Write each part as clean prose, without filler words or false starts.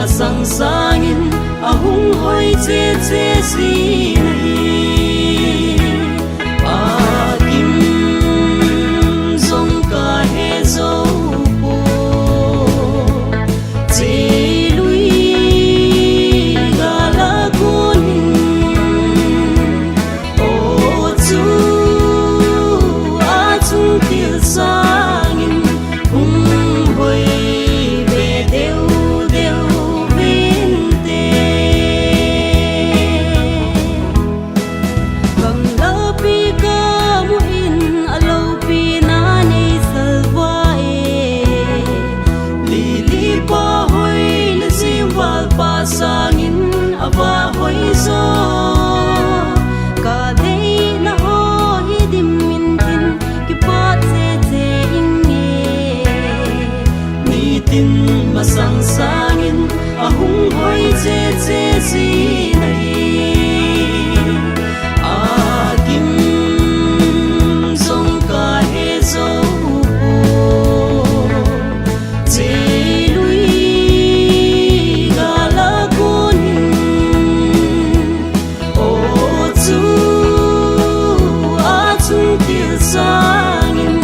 sang sangin ahung hoi che che si nahi akim zong ka he zo po che lui gala kun o chu a chung til sangin hung hoi ve deu sangin ava hoi zo ka dei na ho hi dim min tin ki pa che che in me ni tin masang sangin ahung hoi che che si nahi akim zong ka he zo sangin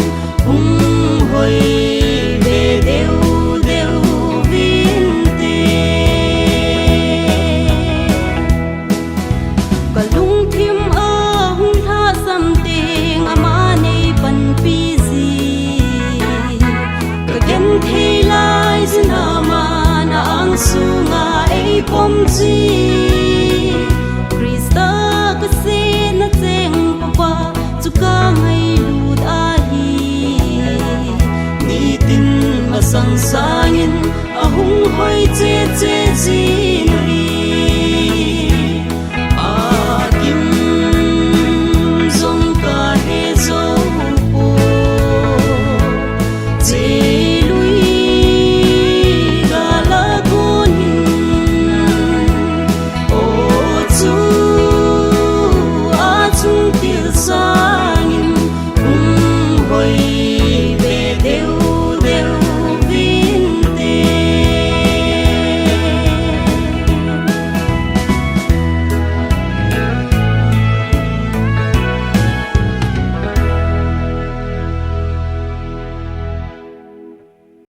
hung hoi ve deu deu vinte kalung thim a hung tha sam ting ama nei pan pi zi ka gen thei lai sin ama na ang sunga ei pom chi krista ka se na cheng pa chuka ngai lut a hi ni tin asang sangin ahung hoi che che ji